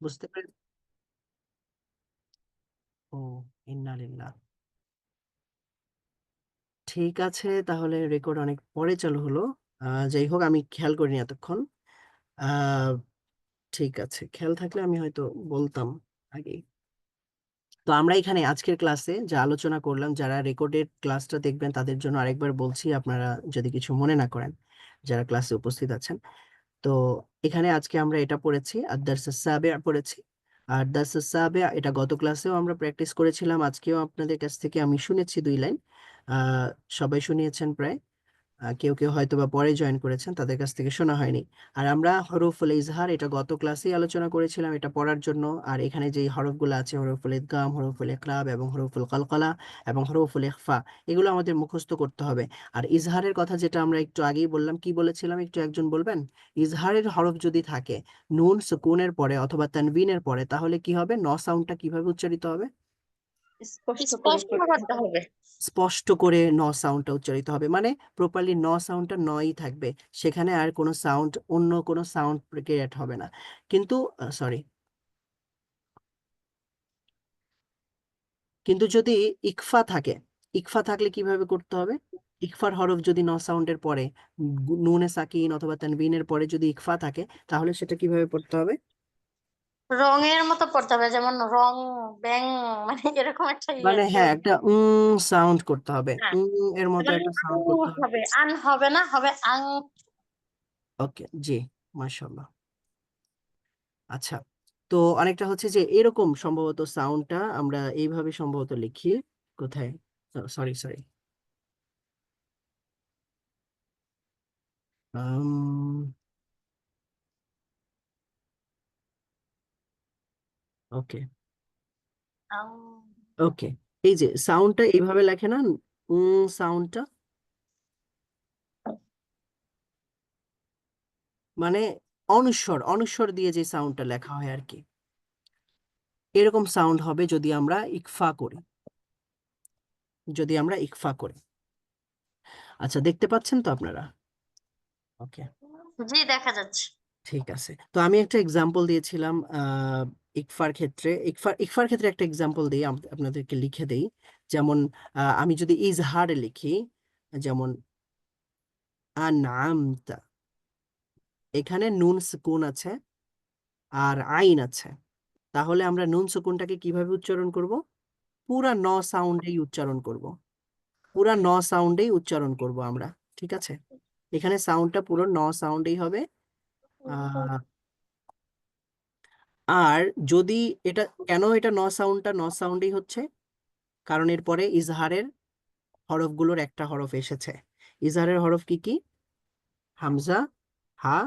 বুঝতে পেরে? ও, ইন্নালিল্লাহ। ঠিক আছে, তাহলে রেকর্ড অনেক পরে চালু হলো। যাই হোক, আমি খেয়াল করিনি এতক্ষণ। আহ ঠিক আছে, খেয়াল থাকলে আমি হয়তো বলতাম আগেই। তো আমরা এখানে আজকের ক্লাসে যা আলোচনা করলাম, যারা রেকর্ডেড ক্লাসটা দেখবেন তাদের জন্য আরেকবার বলছি, আপনারা যদি কিছু মনে না করেন, যারা ক্লাসে উপস্থিত আছেন। তো এখানে আজকে আমরা এটা পড়েছি, আর দারসুস সাবিআ পড়েছি। আর দারসুস সাবিআ এটা গত ক্লাসেও আমরা প্র্যাকটিস করেছিলাম, আজকেও আপনাদের কাছ থেকে আমি শুনেছি 2 লাইন। আহ সবাই শুনিয়েছেন প্রায়। কেউ কেউ হয়তো বা পরে জয়েন করেছেন, তাদের কাছ থেকে শোনা হয়নি। আর আমরা হরফুল ইজহার এটা গত ক্লাসেই আলোচনা করেছিলাম, এটা পড়ার জন্য। আর এখানে যেই হরফগুলো আছে, হরফুল ইদগাম, হরফুল ইকরাব এবং হরফুল কলকলা এবং হরফুল ইখফা, এগুলো আমাদের মুখস্থ করতে হবে। আর ইজহারের কথা যেটা আমরা একটু আগেই বললাম, কি বলেছিলাম একটু একজন বলবেন? ইজহারের হরফ যদি থাকে নুন সুকুনের পরে অথবা তানবিনের পরে, তাহলে কি হবে? ন সাউন্ডটা কিভাবে উচ্চারিত হবে? স্পষ্ট করে করতে হবে। স্পষ্ট করে ন সাউন্ডটা উচ্চারিত হবে, মানে প্রপারলি ন সাউন্ডটা নই থাকবে, সেখানে আর কোনো সাউন্ড, অন্য কোনো সাউন্ড ক্রিয়েট হবে না। কিন্তু সরি, কিন্তু যদি ইকফা থাকে, ইকফা থাকলে কিভাবে করতে হবে? ইকফার হরফ যদি ন সাউন্ডের পরে, নুনে সাকিন অথবা তানবিনের পরে যদি ইকফা থাকে, তাহলে সেটা কিভাবে পড়তে হবে? রঙের মতো পড়তে হবে, যেমন রং, ব্যাং, মানে এরকম একটা মানে হ্যাঁ, একটা সাউন্ড করতে হবে, হ্যাঁ, এর মতো মানে একটা আং সাউন্ড করতে হবে। হবে, আন হবে না, হবে আং। ওকে, জি, মাশাআল্লাহ। আচ্ছা, তো অনেকটা হচ্ছে যে এরকম সম্ভবত সাউন্ডটা আমরা এইভাবে সম্ভবত লিখি। কোথায়? Sorry sorry. ওকে আং। ওকে, এই যে সাউন্ডটা এইভাবে লেখে না, সাউন্ডটা মানে অনুস্বর, অনুস্বর দিয়ে যে সাউন্ডটা লেখা হয় আর কি, এরকম সাউন্ড হবে যদি আমরা ইকফা করি, যদি আমরা ইকফা করি। আচ্ছা, দেখতে পাচ্ছেন তো আপনারা? ওকে, জি, দেখা যাচ্ছে। ঠিক আছে। তো আমি একটা এক্সাম্পল দিয়েছিলাম ইকফার ক্ষেত্রে, ইকফার ক্ষেত্রে একটা এক্সাম্পল দিই, আপনাদেরকে লিখে দেই। যেমন আমি যদি ইজহারে লিখি, যেমন আনআমতা, এখানে নুন সুকুন আছে আর আইন আছে। তাহলে আমরা নুন সুকুনটাকে কিভাবে উচ্চারণ করব? পুরা ন সাউন্ডেই উচ্চারণ করব, পুরা ন সাউন্ডেই উচ্চারণ করব আমরা। ঠিক আছে, এখানে সাউন্ডটা পুরো ন সাউন্ডেই হবে। আহ আর যদি এটা, কেন এটা ন সাউন্ডটা ন সাউন্ডেই হচ্ছে? কারণ এরপরে ইজহারের হরফগুলোর একটা হরফ এসেছে। ইজহারের হরফ কি কি? হামজা, হা,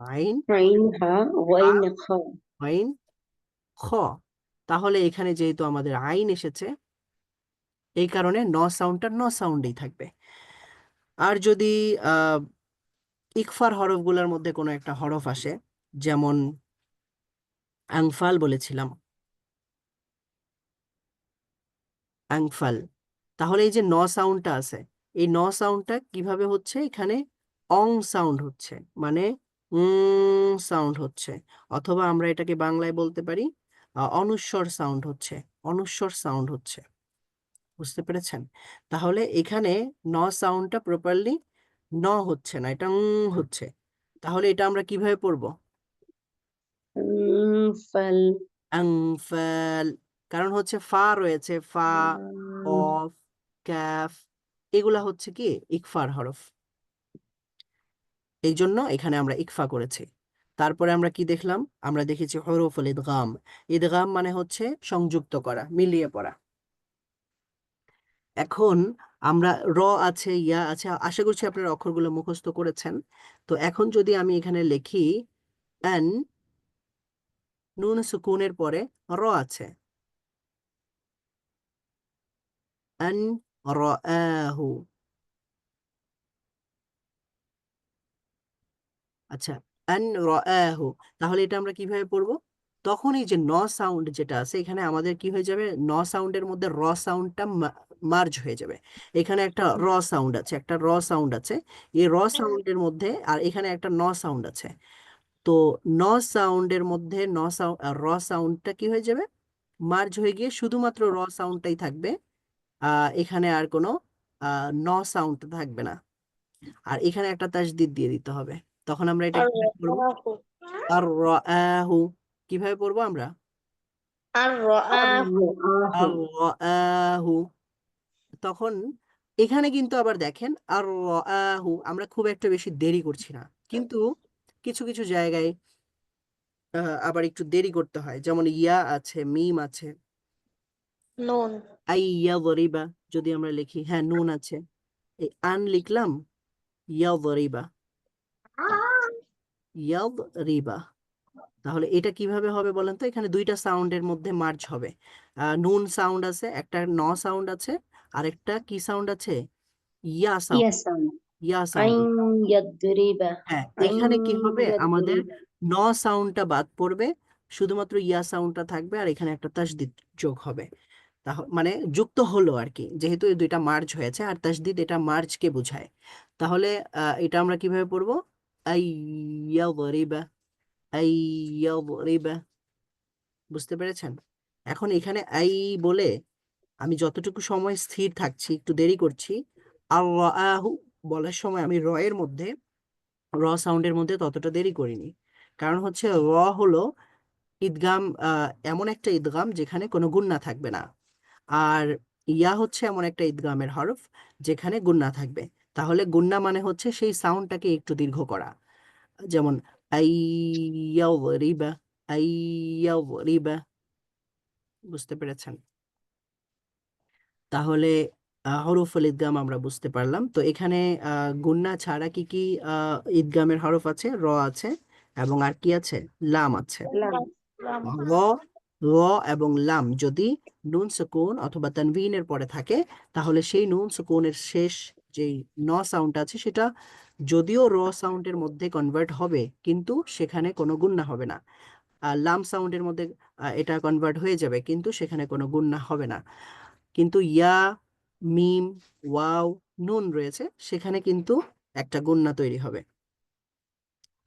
আইন, আইন হা হা, ওয়াইন খ। আইন, খ। তাহলে এখানে যেহেতু আমাদের আইন এসেছে, এই কারণে ন সাউন্ডটা ন সাউন্ডেই থাকবে। আর যদি আহ ইকফার হরফগুলোর মধ্যে কোনো একটা হরফ আসে, যেমন আংফাল বলেছিলাম, আংফাল, তাহলে এই যে ন সাউন্ডটা আছে, এই ন সাউন্ডটা কিভাবে হচ্ছে? এখানে অং সাউন্ড হচ্ছে, মানে সাউন্ড হচ্ছে। অথবা আমরা এটাকে বাংলায় বলতে পারি অনুস্বর সাউন্ড হচ্ছে, অনুস্বর সাউন্ড হচ্ছে। বুঝতে পেরেছেন? তাহলে এখানে ন সাউন্ডটা প্রপারলি ন হচ্ছে না, এটা হচ্ছে। তাহলে এটা আমরা কিভাবে পড়বো? ফাল। আংফাল। কারণ হচ্ছে ফা রয়েছে, ফা, কফ, ক্যাফ, এগুলা হচ্ছে কি ইকফার হরফ, এই জন্য এখানে আমরা ইকফা করেছি। তারপরে আমরা কি দেখলাম? আমরা দেখেছি হরফুল ইদগাম। ইদগাম মানে হচ্ছে সংযুক্ত করা, মিলিয়ে পড়া। এখন আমরা র আছে, ইয়া আছে, আশা করছি আপনারা অক্ষরগুলো মুখস্থ করেছেন। তো এখন যদি আমি এখানে লিখি আন, নুন সুকুনের পরে র আছে, আন রাআহু। আচ্ছা, আন রাআহু, তাহলে এটা আমরা কিভাবে পড়বো? তখন এই যে ন সাউন্ড যেটা আছে, এখানে আমাদের কি হয়ে যাবে? ন সাউন্ডের মধ্যে র সাউন্ডটা মার্জ হয়ে যাবে। এখানে একটা র সাউন্ড আছে, একটা র সাউন্ড আছে, এই র সাউন্ডের মধ্যে, আর এখানে একটা ন সাউন্ড আছে। তো ন সাউন্ডের মধ্যে র সাউন্ডটা কি হয়ে যাবে, মার্জ হয়ে গিয়ে শুধুমাত্র র সাউন্ডটাই থাকবে। এখানে আর কোনো ন সাউন্ড থাকবে না। আর এখানে একটা তাসদিদ দিয়ে দিতে হবে। তখন আমরা এটা আর কিভাবে করবো? আর র আহু কিভাবে পড়বো আমরা? আর আর র আহু। তখন এখানে কিন্তু আবার দেখেন আর র আহু আমরা খুব একটা বেশি দেরি করছি না, কিন্তু কিছু কিছু জায়গায় আবার একটু দেরি করতে হয়, যেমন ইয়া আছে, মিম আছে। নুন। আই ইয়া দরিবা যদি আমরা লিখি, হ্যাঁ নুন আছে, এই আন লিখলাম, ইয়া দরিবা, ইয়া রিবা। তাহলে এটা কিভাবে হবে বলেন তো? এখানে দুইটা সাউন্ডের মধ্যে মার্জ হবে। নুন সাউন্ড আছে, একটা ন সাউন্ড আছে, আরেকটা কি সাউন্ড আছে, ইয়া সাউন্ড, Yes, son. ইয়া সাউন্ড। Ain yadriba. হ্যাঁ, Ain এখানে কি হবে, আমাদের yadriba. ন সাউন্ডটা বাদ পড়বে, শুধুমাত্র ইয়া সাউন্ডটা থাকবে, আর এখানে একটা তাসদিদ যোগ হবে। মানে যুক্ত হলো আর কি, যেহেতু এই দুইটা মার্জ হয়েছে, আর তাসদিদ এটা মার্জকে বোঝায়। তাহলে এটা আমরা কিভাবে পড়বো? আইয়া দরিবা, আইয়া দরিবা। বুঝতে পেরেছেন? এখন এখানে আই বলে আমি যতটুকু সময় স্থির থাকছি, একটু দেরি করছি, আল্লাহু বলার সময় আমি র এর মধ্যে, র সাউন্ডের মধ্যে ততটা দেরি করিনি। কারণ হচ্ছে র হলো ইদগাম, এমন একটা ইদগাম যেখানে কোনো গুণনা থাকবে না। আর ইয়া হচ্ছে এমন একটা ইদগামের হরফ যেখানে গুণনা থাকবে। তাহলে গুণনা মানে হচ্ছে সেই সাউন্ডটাকে একটু দীর্ঘ করা। যেমন আইয়াও রিবা, আইয়াও রিবা। বুঝতে পেরেছেন? তাহলে হরফুল ইদগাম আমরা বুঝতে পারলাম। তো এখানে গুন্না ছাড়া কি কি ইদগামের হরফ আছে? র আছে, এবং আর কি আছে? লাম আছে। Lam. র, র এবং লাম যদি নুন সুকুন অথবা তানভিনের পরে থাকে, তাহলে সেই নুন সুকুনের শেষ যেই ন সাউন্ড আছে সেটা যদিও র সাউন্ডের মধ্যে কনভার্ট হবে, কিন্তু সেখানে কোনো গুণনা হবে না। আর লাম সাউন্ডের মধ্যে এটা কনভার্ট হয়ে যাবে, কিন্তু সেখানে কোনো গুণনা হবে না। কিন্তু ইয়া, মিম, ওয়াও, নুন রয়েছে, সেখানে কিন্তু একটা গুণনা তৈরি হবে।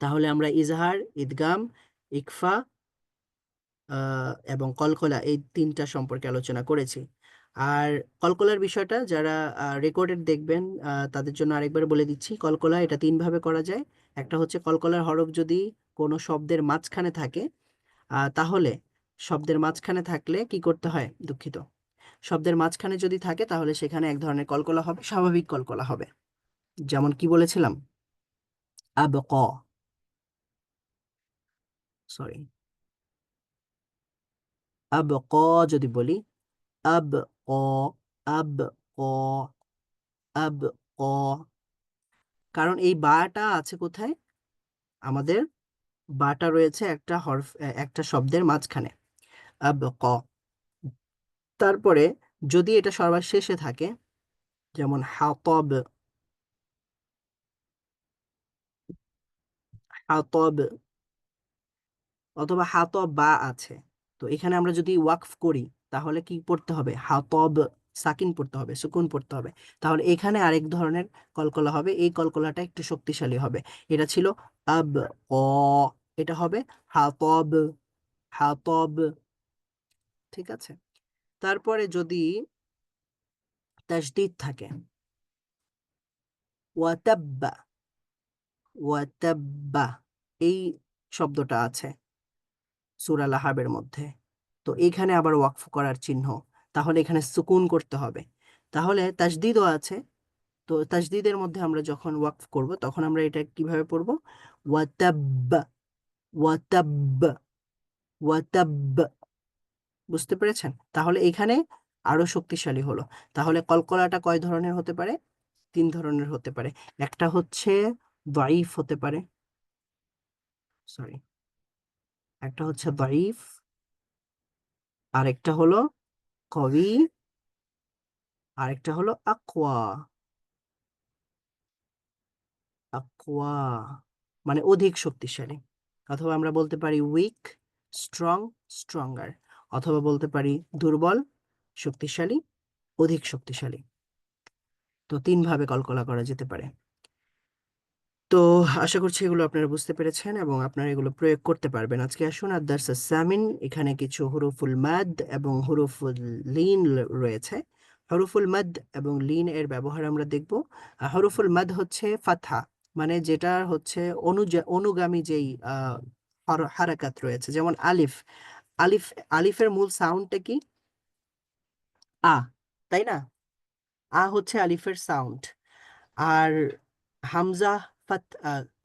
তাহলে আমরা ইজহার, ইদগাম, ইকফা এবং কলকলা এই তিনটা সম্পর্কে আলোচনা করেছি। আর কলকলার বিষয়টা যারা রেকর্ডেড দেখবেন তাদের জন্য আরেকবার বলে দিচ্ছি। কলকলা এটা তিন ভাবে করা যায়। একটা হচ্ছে কলকলার হরফ যদি কোনো শব্দের মাঝখানে থাকে, তাহলে শব্দের মাঝখানে থাকলে কি করতে হয়, দুঃখিত, শব্দের মাঝখানে যদি থাকে তাহলে সেখানে এক ধরনের কলকলা হবে, স্বাভাবিক কলকলা হবে। যেমন কি বলেছিলাম, আবক, সরি, আবক যদি বলি, আব ক, আব ক, আব ক, কারণ এই বাটা আছে কোথায়? আমাদের বাটা রয়েছে একটা হরফ, একটা শব্দের মাঝখানে, আব ক। তারপরে যদি এটা সবার শেষে থাকে, যেমন হাতব, হাতব, অথবা হাতব বা আছে, তো এখানে আমরা যদি ওয়াকফ করি তাহলে কি পড়তে হবে? হাতব, সাকিন পড়তে হবে, সুকুন পড়তে হবে। তাহলে এখানে আরেক ধরনের কলকলা হবে, এই কলকলাটা একটু শক্তিশালী হবে। এটা ছিল আব ক, এটা হবে হাতব, হাতব। ঠিক আছে? তারপরে যদি তাসদিদ থাকে, ওয়াতাব্বা, ওয়াতাব্বা, এই শব্দটা আছে সূরা লাহাবের মধ্যে, তো এখানে আবার ওয়াকফ করার চিহ্ন, তাহলে এখানে সুকুন করতে হবে। তাহলে তাসদিদও আছে, তো তাসদিদের মধ্যে আমরা যখন ওয়াকফ করব তখন আমরা এটা কিভাবে পড়বো? ওয়াতাব্বা, ওয়াতাব্বা, ওয়াতাব্বা। বুঝতে পেরেছেন? তাহলে এখানে আরো শক্তিশালী হলো। তাহলে কলকলাটা কয় ধরনের হতে পারে? তিন ধরনের হতে পারে। একটা হচ্ছে দাইফ হতে পারে, সরি, একটা হচ্ছে দাইফ, আরেকটা হলো কবি, আরেকটা হলো আকওয়া। আকওয়া মানে অধিক শক্তিশালী, অথবা আমরা বলতে পারি উইক, স্ট্রং, স্ট্রঙ্গার, অথবা বলতে পারি দুর্বল, শক্তিশালী, অধিক শক্তিশালী। তো তিন ভাবে কলকলা করা যেতে পারে। তো আশা করছি এগুলো আপনারা বুঝতে পেরেছেন এবং আপনারা এগুলো প্রয়োগ করতে পারবেন। আজকে আসুন আদার্স সামিন, এখানে কিছু হুরুফুল মাদ এবং হুরুফুল লিন রয়েছে। হরুফুল মাদ এবং লিন এর ব্যবহার আমরা দেখব। হরুফুল মাদ হচ্ছে ফাতহা, মানে যেটা হচ্ছে অনুগামী যেই হারাকাত রয়েছে, যেমন আলিফ। আলিফ আলিফের মূল সাউন্ডটা কি? আ, তাই না? আ হচ্ছে আলিফের সাউন্ড। আর হামজা, ফাত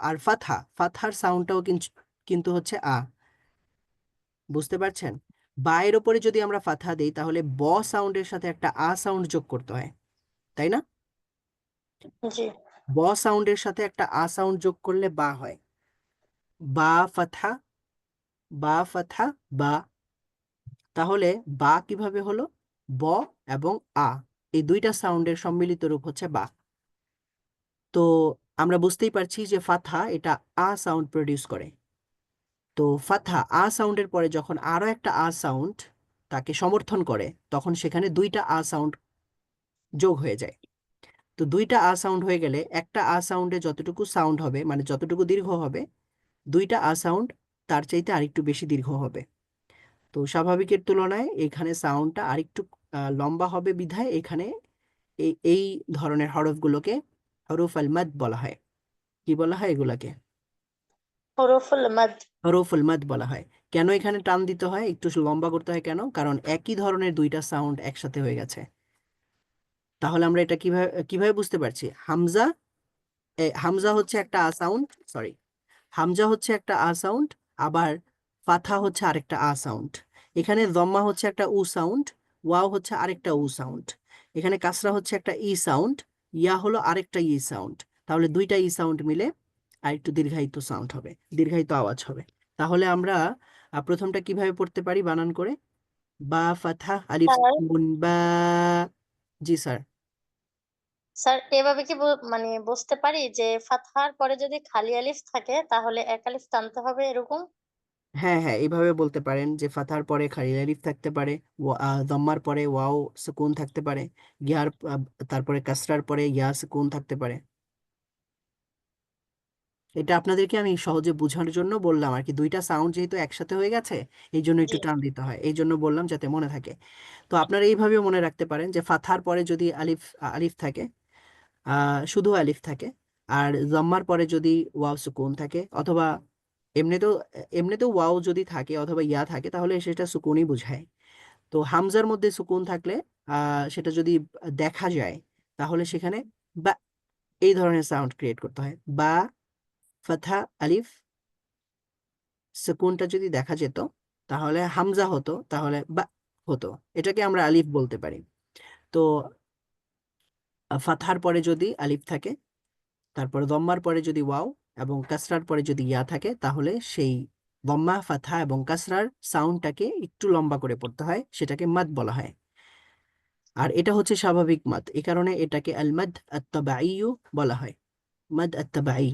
আর ফাতহা, ফাতহার সাউন্ডটাও কিন্তু কিন্তু হচ্ছে আ। বুঝতে পারছেন? বা এর উপরে যদি আমরা ফাতহা দেই তাহলে ব সাউন্ডের সাথে একটা আ সাউন্ড যোগ করতে হয়, তাই না? জি। ব সাউন্ডের সাথে একটা আ সাউন্ড যোগ করলে বা হয়। বা ফাতহা, বা ফাতহা, বা। তাহলে বা কিভাবে হলো? ব এবং আ, এই দুইটা সাউন্ডের সম্মিলিত রূপ হচ্ছে বা। তো আমরা বুঝতেই পারছি যে ফাতহা এটা আ সাউন্ড প্রডিউস করে। তো ফাতহা আ সাউন্ডের পরে যখন আরো একটা আ সাউন্ড তাকে সমর্থন করে, তখন সেখানে দুইটা আ সাউন্ড যোগ হয়ে যায়। তো দুইটা আ সাউন্ড হয়ে গেলে একটা আ সাউন্ডে যতটুকু সাউন্ড হবে, মানে যতটুকু দীর্ঘ হবে, দুইটা আ সাউন্ড তার চাইতে আরেকটু বেশি দীর্ঘ হবে। তো স্বাভাবিকের তুলনায় এখানে সাউন্ডটা আরেকটু লম্বা হবে, বিধায় এখানে এই ধরনের হরফগুলোকে হরফ আল মাদ বলা হয়। কি বলা হয় এগুলাকে? হুরুফুল মাদ। হরফুল মাদ বলা হয়। কেন এখানে টান দিতে হয়, একটু লম্বা করতে হয় কেন? কারণ একই ধরনের দুইটা সাউন্ড একসাথে হয়ে গেছে। তাহলে আমরা এটা কিভাবে কিভাবে বুঝতে পারছি? হামজা, হামজা হচ্ছে একটা আ সাউন্ড, সরি, হামজা হচ্ছে একটা আ সাউন্ড, আবার ফাথা হচ্ছে আরেকটা আ সাউন্ড। এখানে দম্মা হচ্ছে একটা উ সাউন্ড, ওয়াও হচ্ছে আরেকটা উ সাউন্ড। এখানে কাসরা হচ্ছে একটা ই সাউন্ড, ইয়া হলো আরেকটা ই সাউন্ড। তাহলে দুইটা ই সাউন্ড মিলে আরেকটু দীর্ঘায়িত সাউন্ড হবে, দীর্ঘায়িত আওয়াজ হবে। তাহলে আমরা প্রথমটা কিভাবে পড়তে পারি বানান করে? বা ফাথা আলিফ স্যার, সুকুন বা। জি স্যার। স্যার এভাবে কি মানে বুঝতে পারি যে ফাতহার পরে যদি খালি আলিফ থাকে তাহলে এক আলিফ টানতে হবে এরকম? হ্যাঁ হ্যাঁ, এইভাবে বলতে পারেন যে ফাথার পরে খালি আলিফ থাকতে পারে, দম্মার পরে ওয়াও সুকুন থাকতে পারে, ইয়ার তারপরে কাসরার পরে ইয়া সুকুন থাকতে পারে। এটা আপনাদেরকে আমি সহজে বোঝানোর জন্য বললাম আর কি, দুইটা সাউন্ড যেহেতু একসাথে হয়ে গেছে এই জন্য জি। একটু টান দিতে হয়, এই জন্য বললাম যাতে মনে থাকে। তো আপনারা এইভাবেও মনে রাখতে পারেন যে ফাথার পরে যদি আলিফ আলিফ থাকে, শুধু আলিফ থাকে, আর জম্মার পরে যদি ওয়াও সুকুন থাকে, অথবা এমনিতেও এমনিতেও ওয়াও যদি থাকে অথবা ইয়া থাকে, তাহলে সেটা সুকুনই বোঝায়। তো হামজার মধ্যে সুকুন থাকলে সেটা যদি দেখা যায়, তাহলে সেখানে বা এই ধরনের সাউন্ড ক্রিয়েট করতে হয়। বা ফাথা আলিফ, সুকুনটা যদি দেখা যেত তাহলে হামজা হতো, তাহলে বা হতো। এটাকে আমরা আলিফ বলতে পারি। তো ফাতহার পরে যদি আলিফ থাকে, তারপর দম্মার পরে যদি ওয়াও এবং কাসরার পরে যদি ইয়া থাকে, তাহলে সেই দম্মা, ফাতহা এবং কাসরার সাউন্ডটাকে একটু লম্বা করে পড়তে হয়, সেটাকে মাদ বলা হয়। আর এটা হচ্ছে স্বাভাবিক মাদ, এই কারণে এটাকে আল মাদ আত-তাবাঈয়ু বলা হয়। মাদ আত-তাবাঈ,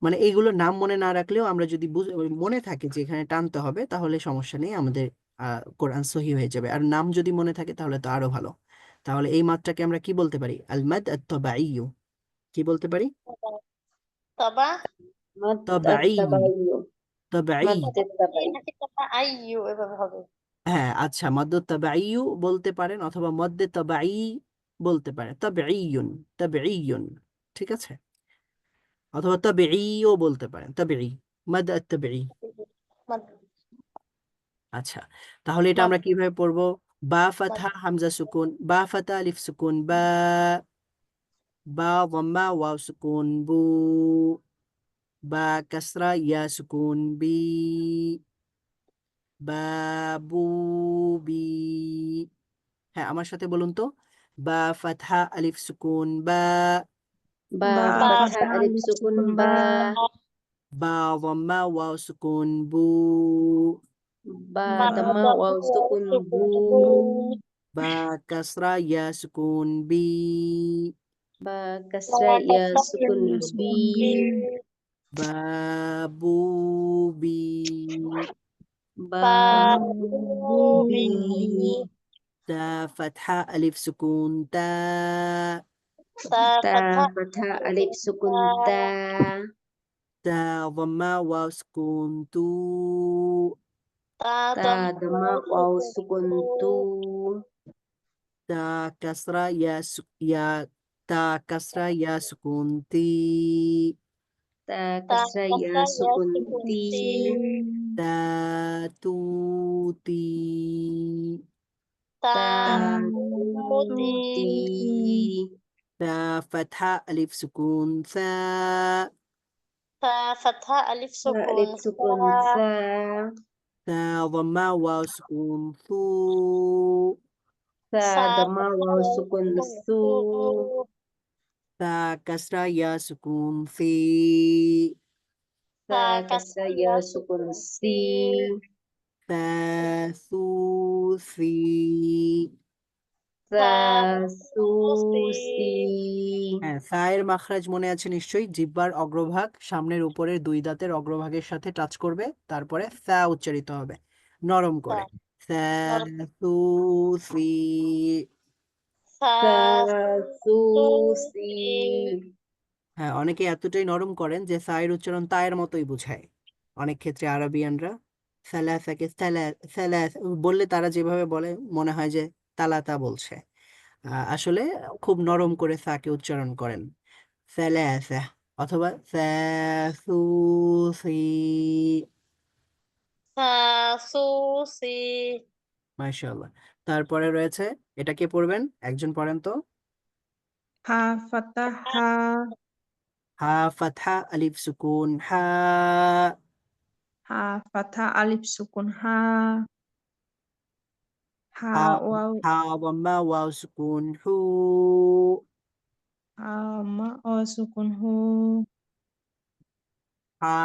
মানে এইগুলো নাম মনে না রাখলেও আমরা যদি মনে থাকে যে এখানে টানতে হবে, তাহলে সমস্যা নেই, আমাদের কোরআন সহি হয়ে যাবে। আর নাম যদি মনে থাকে তাহলে তো আরো ভালো। তাহলে এই মাদটাকে আমরা কি বলতে পারি? আল মাদ আত-তাবাঈয়ু। কি বলতে পারি? তবা। مد তাবাঈ, التبعية. তাবাঈ। مد এই التبعية. নাকি তবা আইয়ু এভাবে হবে? হ্যাঁ আচ্ছা, মাদ্দু তাবাঈয়ু বলতে পারেন, অথবা মদ্দে তাবাঈ বলতে পারেন, তাবেঈয়ুন, তাবেঈয়ুন, ঠিক আছে? অথবা তাবেঈও বলতে পারেন, তাবেঈ, মাদ আত-তাবেঈ। মাদ। আচ্ছা, তাহলে এটা মাদ। আমরা কিভাবে পড়বো? বা মাদ। ফাতহা হামজা সুকুন, বা ফাতা আলিফ সুকুন বা, বা দম্মা ওয়াও সুকুন বু, বা কাসরা ইয়া সুকুন বি, বাবু বি। হ্যাঁ, আমার সাথে বলুন তো। বা ফাতহা আলিফ সুকুন বা, با বা فتحة ألف سكون با. বা দম্মা ওয়াও সুকুন বু, با বা ضمة واو سكون بو. বা কাসরা ইয়া সুকুন বি, با كسرة يا سكون بي. বাবু বি। بابو بي. তা ফাতহা আলিফ সুকুন তা, تا فتحة ألف سكون تا. তা দম্মা ওয়াও সুকুন তু, তা Ta দম্মা dhamma ওয়াও waw সুকুন sukun তু, tu. তা কাসরা ইয়া তা কাসরা ইয়া সুকুন তি, Ta তা kasra ya কাসরা ইয়া sukun সুকুন ti. তি, তা তু তি, তা Ta তু তি, ti. তা ফাতহা আলিফ সুকুন সা, তা ফাতহা আলিফ Ta সুকুন alif সা, sukun sa. তা দম্মা ওয়াও সুকুন সু, Ta সা dhamma ফাতহা waw wow sukun সুকুন su. সু, তা কাসরা ইয়া সুকুন সি, তা Ta কাসরা kasra ইয়া ya সুকুন sukun সি, si. তা সু সি। তা Ta সু সি, su si. হ্যাঁ, সায়ের মাখরাজ মনে আছে নিশ্চয়ই, জিহ্বার অগ্রভাগ সামনের উপরের দুই দাঁতের অগ্রভাগের সাথে টাচ করবে, তারপরে সা উচ্চারিত হবে নরম তা করে। সা নরম সু সি। সা Ta su সু si. সি, হ্যাঁ, অনেকে এতটাই নরম করেন যে সায়ের উচ্চারণ তায়ের মতোই বোঝায়। অনেক ক্ষেত্রে আরবিয়ানরা সালাসাকে সালাস বললে তারা যেভাবে বলে মনে হয় যে তালাতা বলছে। আসলে খুব নরম করে সাকে উচ্চারণ করেন, সালাসা অথবা সাসুসি। সা সু সি, মাশাআল্লাহ। তারপরে রয়েছে, এটা কে পড়বেন, একজন পড়েন তো। হা ফাতাহ হা, হা ফাতহা আলিফ সুকুন হা, হা ফাতাহ আলিফ সুকুন হা, হা হা ওয়াও হা ওয়াম্মা ওয়াও সুকুন হু, হা মা ও সুকুন হু, হা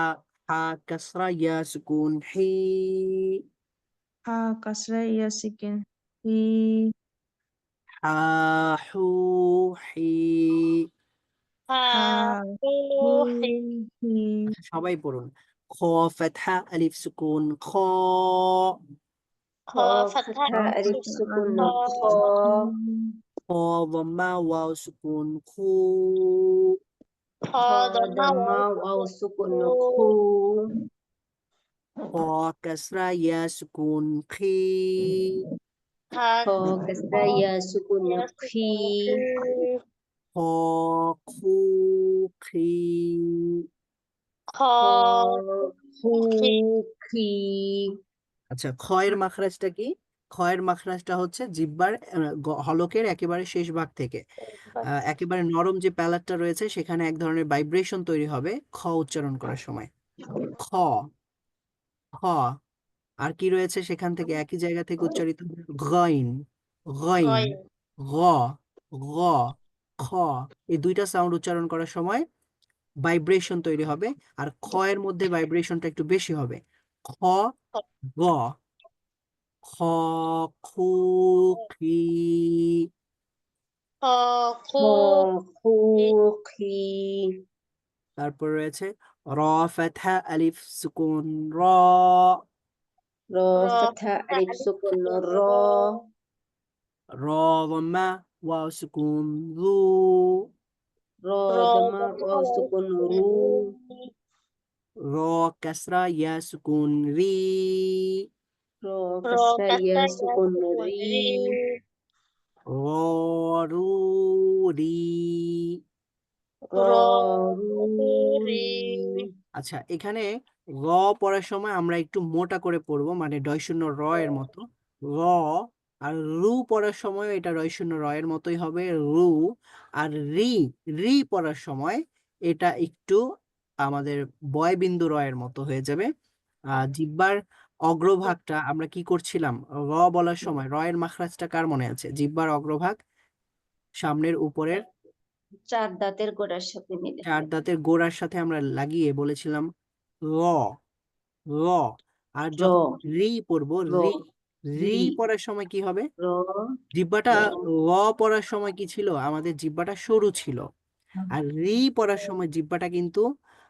হা কাসরা ইয়া সুকুন হি, হা কাসরা ইয়া সিকিন হি, হা হু হি। হা হা হু হু হি, হি, আচ্ছা, সবাই পড়ুন। খ ফাতহা আলিফ সুকুন খ, খ Kho ফাতহা fatha alif আলিফ sukun খ, no kho. খ ওয়াম্মা ওয়াও সুকুন খু, খ Kho দম্মা ওয়াও dhamma waw সুকুন sukun সু, no khu. খ কাসরা ইয়া সুকুন খি, হা Kho খ kasra ya sukun no ইয়া khi. সুকুন খি, খ খু খি। খ Kho khu খি, khi. আচ্ছা, খয়ের মাখরাজটা কি? খয়ের মাখরাজটা হচ্ছে জিহ্বার হলকের একেবারে শেষ ভাগ থেকে একেবারে নরম যে প্যালাটটা রয়েছে সেখানে এক ধরনের ভাইব্রেশন তৈরি হবে খ উচ্চারণ করার সময়। খ খ। আর কি রয়েছে সেখান থেকে একই জায়গা থেকে উচ্চারিত হবে গইন, গইন, গইন, গ, গ, খ। এই দুইটা সাউন্ড উচ্চারণ করার সময় ভাইব্রেশন তৈরি হবে, আর খ এর মধ্যে ভাইব্রেশনটা একটু বেশি হবে। খ গ, খ খু খি। খ খু Kho khu খি, khi. তারপর রয়েছে র ফাতহা আলিফ সুকুন র, Ro র fatha ফাতহা alif আলিফ sukun no সুকুন র, ro. র দম্মা ওয়াও সুকুন রু, Ro র dhamma দম্মা waw wow sukun সুকুন ru. রু, র কাসরা ইয়া সুকুন রি, Ro র kasra ya কাসরা ইয়া sukun সুকুন ri. রি, র রু রি। র Ro রু ru রি, ri. আচ্ছা, এখানে র পড়ার সময় আমরা একটু মোটা করে পড়বো, মানে ডয়শূন্য র এর মতো র। আর রু পড়ার সময় এটা ডয়শূন্য র এর মতোই হবে রু। আর রি, রি পড়ার সময় এটা একটু আমাদের বয় বিন্দু র এর মতো হয়ে যাবে। জিহ্বার অগ্রভাগটা আমরা কি করছিলাম, র বলার সময় র এর মাখরাজটা কার মনে আছে? জিহ্বার অগ্রভাগ সামনের উপরের চার দাঁতের গোড়ার সাথে মিলে। চার দাঁতের গোড়ার সাথে আমরা লাগিয়ে বলেছিলাম র, র। আর র যখন রি পড়বো, র রি, রি রি পড়ার সময় কি হবে? র জিহ্বাটা র র পড়ার সময় কি ছিল, আমাদের জিহ্বাটা সরু ছিল। আর রি পড়ার সময় জিহ্বাটা কিন্তু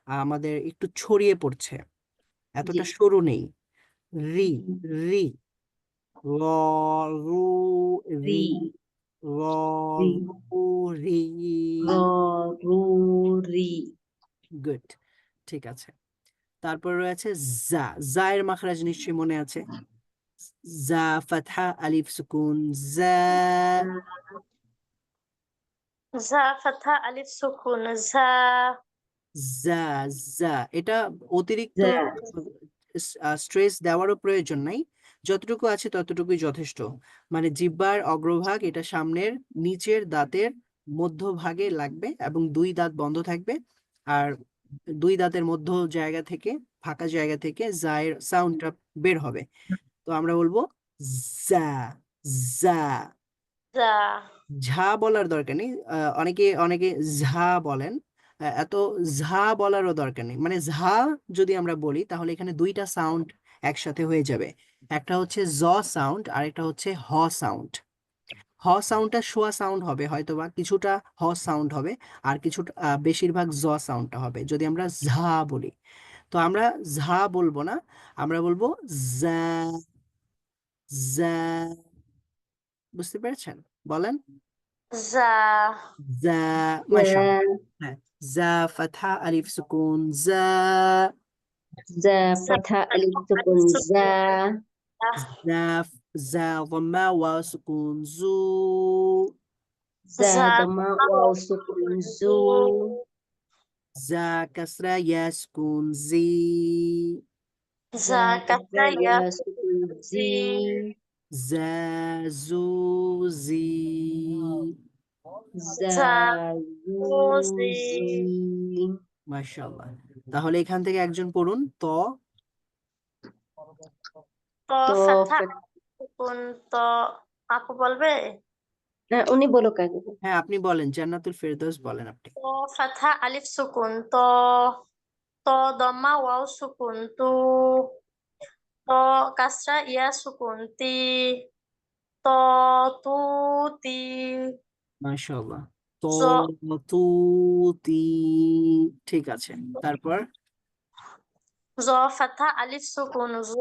আমাদের একটু ছড়িয়ে পড়ছে, জি এতটা সরু নেই। রি, রি, র, রু, রি, রি র, রি রু, রি। র রু রি। গুড। ঠিক আছে। তারপর রয়েছে জা। জায়ের মাখরাজ নিশ্চয়ই মনে আছে। জা ফাতহা আলিফ সুকুন জা। জা ফাথা আলিফ সুকুন জা। জা জা এটা অতিরিক্ত যা স্ট্রেস দেওয়ারও প্রয়োজন নাই, যতটুকু আছে ততটুকুই যথেষ্ট। মানে জিহ্বার অগ্রভাগ এটা সামনের নিচের দাঁতের মধ্যভাগে লাগবে এবং দুই দাঁত বন্ধ থাকবে, আর দুই দাঁতের মধ্য জায়গা থেকে, ফাঁকা জায়গা থেকে জায়ের সাউন্ডটা বের হবে। তো আমরা বলবো জা জা। জা। ঝা বলার দরকার নেই, অনেকে অনেকে ঝা বলেন, এত ঝা বলারও দরকার নেই। মানে ঝা যদি আমরা বলি তাহলে এখানে দুইটা সাউন্ড একসাথে হয়ে যাবে, একটা হচ্ছে জ সাউন্ড আর একটা হচ্ছে হ সাউন্ড। হ সাউন্ডটা শোয়া সাউন্ড হবে, হয়তোবা কিছুটা হ সাউন্ড হবে আর কিছুটা বেশিরভাগ জ সাউন্ডটা হবে যদি আমরা ঝা বলি। তো আমরা ঝা বলবো না, আমরা বলবো জা জা। বুঝতে পেরেছেন? বলেন। জা। জা। মাশাআল্লাহ। হ্যাঁ, জা ফাতহা আলিফ সুকুন জা। যা ফাথা আলিফ সুকুন যা জা জা দম্মা ওয়া সুকুন জু। যা জা দমা ওয়াও সুকুন জু জা কাসরা ইয়া সুকুন জি। যা জা কাসরা কাসরা ইয়া ইয়া সুকুন জি জা জু জি। যা জা জু জি। জি মাশাআল্লাহ। তাহলে এখান থেকে একজন পড়ুন ত। তো তো ফাথা সুকুন তো। আপু বলবে? উনি বলো কাকে হ্যাঁ, আপনি বলেন, জান্নাতুল ফেরদৌস বলেন আপনি। তো ফাথা আলিফ সুকুন তো। তো দম্মা ওয়াও সুকুন তু। তো কাসরা ইয়া সুকুন তি। তো তু তি। মাশাআল্লাহ। তো জ তু তি। ঠিক আছে। তারপর জ ফাথা আলিফ সুকুন জ।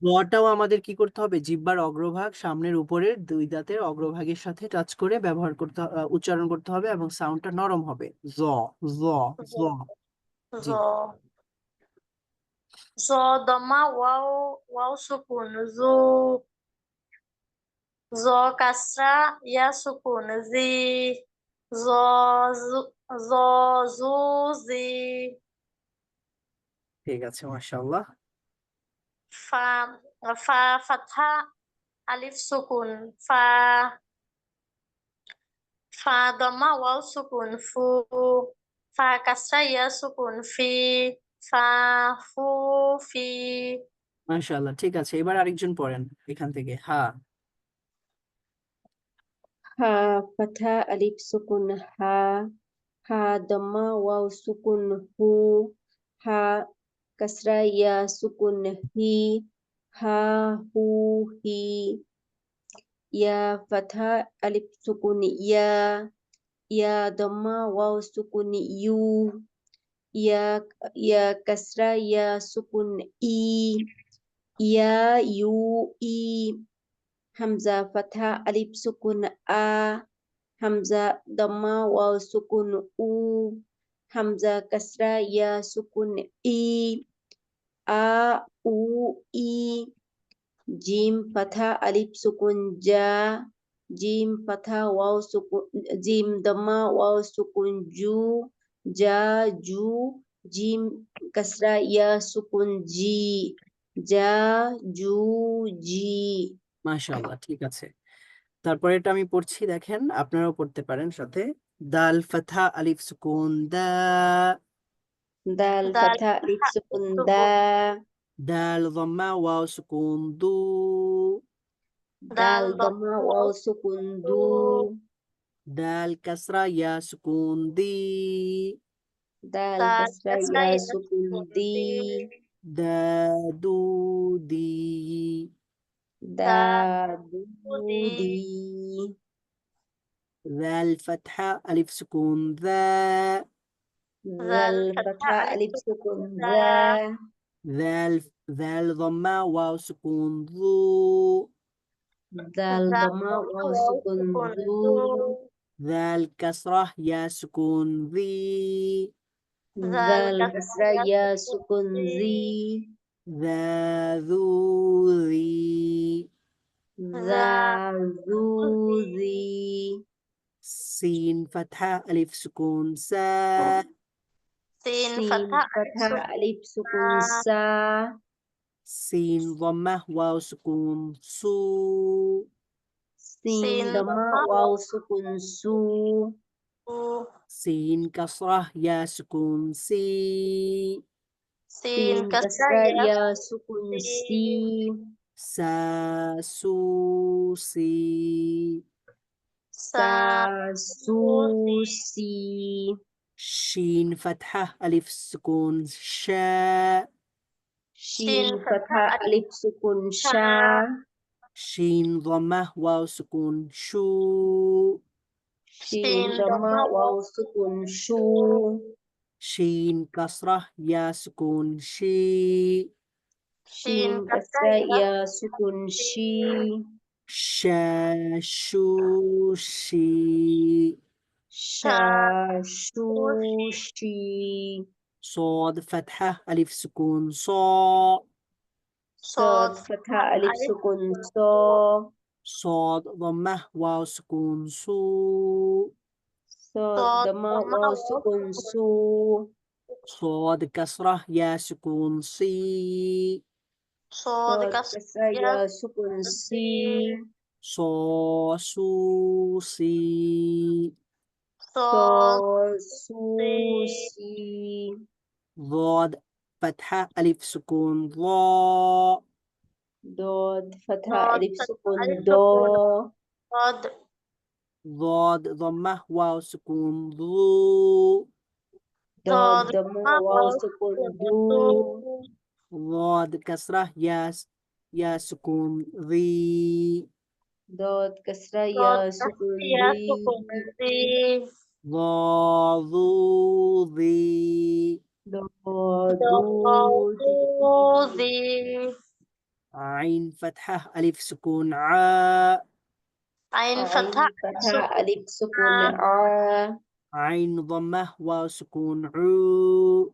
রটাও আমাদের কি করতে হবে? জিহ্বার অগ্রভাগ সামনের উপরের দুই দাঁতের অগ্রভাগের সাথে টাচ করে ব্যবহার করতে উচ্চারণ করতে হবে এবং সাউন্ডটা নরম হবে। জ জ জ। জ। জি। জ দম্মা ওয়াও ওয়াও সুকুন জু। জ কাসরা ইয়া সুকুন জি। জ জু জ জু জি। ঠিক আছে, মাশাআল্লাহ। ফা ফা ফাথা আলিফ সুকুন ফা। ফা দম্মা ওয়াও সুকুন ফু। ফা কাসরা ইয়া সুকুন ফি। ফা ফু ফি। মাশাআল্লাহ, ঠিক আছে। এবার আরেকজন পড়েন এখান থেকে। হা। হা ফাথা আলিফ সুকুন হা হা দমা ওয়াও সুকুন হু হা কাসরা ইয়া সুকুন হি হা হু হি ইয়া ফাথা আলিফ সুকুন ইয়া ইয়া দমা ওয়াও সুকুন ইউ ইয়া ইয়া কাসরা ইয়া সুকুন ই ইয়া ইউ ই হামজা ফাথা আলিফ সুকুন আ হামজা দম্মা ওয়াও সুকুন উ হামজা কাসরা ইয়া সুকুন ই আ উ ই জিম ফাথা আলিফ সুকুন জা জিম ফাথা ওয়াও সুকুন জিম দম্মা ওয়াও সুকুন জু জা জু জিম কাসরা ইয়া সুকুন জি জা জু জি মাশাআল্লাহ, ঠিক আছে। তারপরে এটা আমি পড়ছি, দেখেন আপনারাও পড়তে পারেন সাথে। দাল ফাথা আলিফ সুকুন দা। দাল দাল ফাথা আলিফ সুকুন সুকুন দা দাল দম্মা ওয়াও সুকুন দু। দাল দাল দমা দম্মা ওয়াও ওয়াও সুকুন সুকুন দু দাল কাসরা ইয়া সুকুন দি। দাল দাল কাসরা কাসরা ইয়া ইয়া সুকুন সুকুন দি দা দু দি। দা দু দি দি দাল ফাথা আলিফ সুকুন দা। দাল দাল ফাথা ফাথা আলিফ আলিফ সুকুন সুকুন দা দা দাল দাল দম্মা ওয়াও সুকুন দু। দাল দাল দমা ওয়াও ওয়াও সুকুন সুকুন দু দু দাল কাসরা ইয়া সুকুন দি। জাল জাল কাসরা কাসরা ইয়া ইয়া সুকুন সুকুন জি, জি ذا ذو ذي জা জু জি, জি سين فتحة ألف سكون سا সিন সিন ফাথা আলিফ ফাথা সুকুন আলিফ সুকুন সা, সা سين ضمة واو سكون سو সিন সিন দমা দমা ওয়াও সুকুন সু ওয়াউ سين كسرة يا سكون سي সিন সিন কাসরা কাসরা ইয়া ইয়া সুকুন সুকুন সি, সি سا سو سي সা সা সু সি, সি شين فتحة ألف سكون شا সিন শিন ফাথা ফাথা আলিফ আলিফ সুকুন শা, শা شين ضمة واو سكون شو শিন সিন দমা দমা ওয়াও ওয়াউ সুকুন শু شين كسرة يا سكون شي সিন শিন কাসরা কাসরা ইয়া ইয়া সুকুন সি, শি شا شو شي শা শা শু সি, শি صاد فتحة ألف سكون صا صاد صاد فتحة فتحة ألف ألف سكون سكون صا صاد ضمة واو سكون سو صاد صاد ضمة ضمة واو واو سكون سكون سو صاد كسرة يا سكون صي صاد صاد كسر كسرة يا يا سكون سي، سي صا سو سي صا صاد سو سي، سي ضاد فتحة ألف سكون ضاء ضاد فتحة صاد ألف فتحة سكون ألف ضا سكون صاد ضاد ضمة واو سكون ضو ضاد صاد ضمة ضمة واو واو سكون سكون دو دو، ضاد كسرة يا سكون ضي ضاد كسرة صاد يا كسر سكون يا ضي سكون ذي، ضا ضو ضي ضاد ضاد دو دي ذي، عين فتحة ألف سكون عاء عين فتحة عين ألف فتحة سكون ألف سكون آ، ع عين ضمة واو سكون عو